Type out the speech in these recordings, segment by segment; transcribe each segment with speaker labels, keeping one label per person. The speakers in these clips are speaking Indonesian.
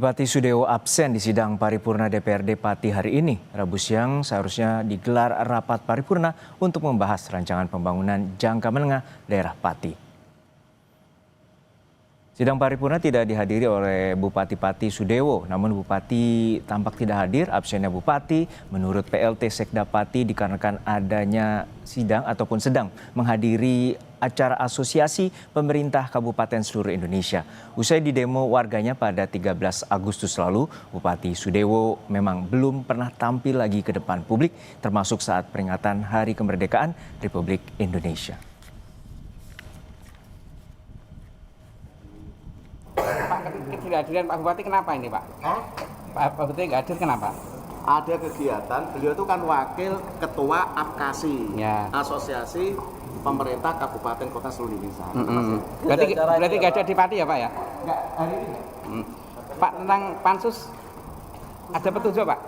Speaker 1: Bupati Sudewo absen di sidang paripurna DPRD Pati hari ini. Rabu siang seharusnya digelar rapat paripurna untuk membahas rancangan pembangunan jangka menengah daerah Pati. Sidang paripurna tidak dihadiri oleh Bupati Pati Sudewo, namun Bupati tampak tidak hadir. Absennya Bupati menurut PLT Sekda Pati dikarenakan adanya sidang ataupun sedang menghadiri acara asosiasi pemerintah kabupaten seluruh Indonesia. Usai didemo warganya pada 13 Agustus lalu, Bupati Sudewo memang belum pernah tampil lagi ke depan publik, termasuk saat peringatan Hari Kemerdekaan Republik Indonesia.
Speaker 2: Ketidakhadiran Pak Bupati kenapa ini Pak? Pak Bupati nggak hadir kenapa?
Speaker 3: Ada kegiatan, beliau itu kan wakil ketua APKASI,
Speaker 2: Ya.
Speaker 3: Asosiasi Pemerintah Kabupaten Kota seluruh Indonesia.
Speaker 2: Berarti nggak ada di Pati ya Pak ya?
Speaker 3: Enggak, hari ini.
Speaker 2: Pak, tentang pansus ada petunjuk Pak?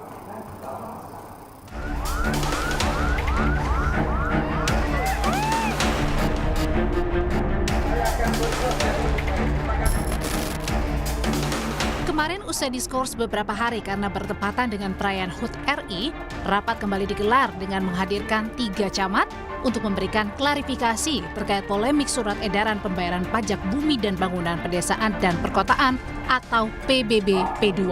Speaker 4: Kemarin usai diskors beberapa hari karena bertepatan dengan perayaan HUT RI, rapat kembali digelar dengan menghadirkan 3 camat untuk memberikan klarifikasi terkait polemik surat edaran pembayaran pajak bumi dan bangunan pedesaan dan perkotaan atau PBB P2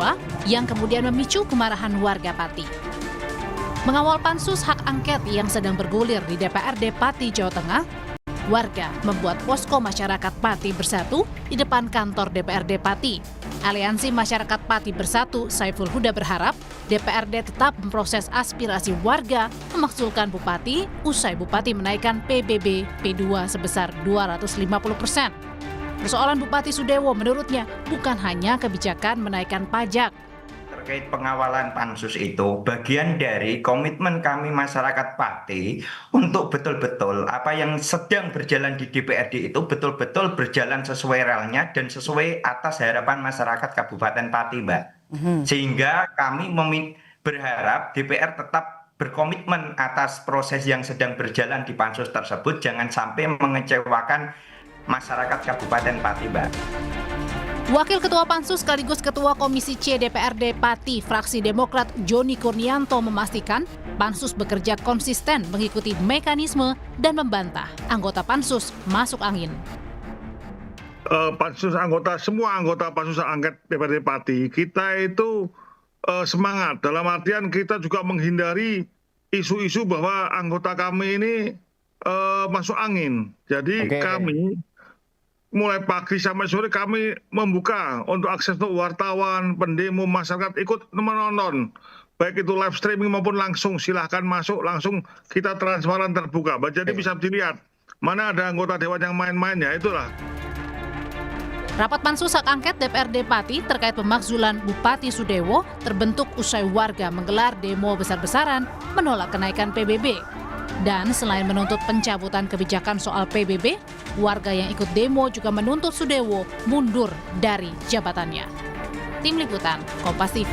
Speaker 4: yang kemudian memicu kemarahan warga Pati. Mengawal pansus hak angket yang sedang bergulir di DPRD Pati, Jawa Tengah, warga membuat posko masyarakat Pati Bersatu di depan kantor DPRD Pati. Aliansi Masyarakat Pati Bersatu Saiful Huda berharap DPRD tetap memproses aspirasi warga memakzulkan Bupati usai Bupati menaikkan PBB P2 sebesar 250%. Persoalan Bupati Sudewo menurutnya bukan hanya kebijakan menaikkan pajak.
Speaker 5: Terkait pengawalan pansus itu bagian dari komitmen kami masyarakat Pati untuk betul-betul apa yang sedang berjalan di DPRD itu betul-betul berjalan sesuai relnya dan sesuai atas harapan masyarakat Kabupaten Pati, Mbak. Sehingga kami berharap DPR tetap berkomitmen atas proses yang sedang berjalan di pansus tersebut, jangan sampai mengecewakan masyarakat Kabupaten Pati, Mbak.
Speaker 4: Wakil Ketua Pansus sekaligus Ketua Komisi C DPRD Pati fraksi Demokrat Joni Kurnianto memastikan Pansus bekerja konsisten mengikuti mekanisme dan membantah anggota Pansus masuk angin.
Speaker 6: Semua anggota Pansus angket DPRD Pati, kita itu semangat. Dalam artian kita juga menghindari isu-isu bahwa anggota kami ini masuk angin. Jadi kami mulai pagi sampai sore kami membuka untuk akses untuk wartawan, pendemo, masyarakat ikut menonton. Baik itu live streaming maupun langsung, silahkan masuk, langsung kita transparan terbuka. Jadi bisa dilihat mana ada anggota dewan yang main-main, ya itulah.
Speaker 4: Rapat pansus hak angket DPRD Pati terkait pemakzulan Bupati Sudewo terbentuk usai warga menggelar demo besar-besaran menolak kenaikan PBB. Dan selain menuntut pencabutan kebijakan soal PBB, warga yang ikut demo juga menuntut Sudewo mundur dari jabatannya. Tim Liputan, Kompas TV.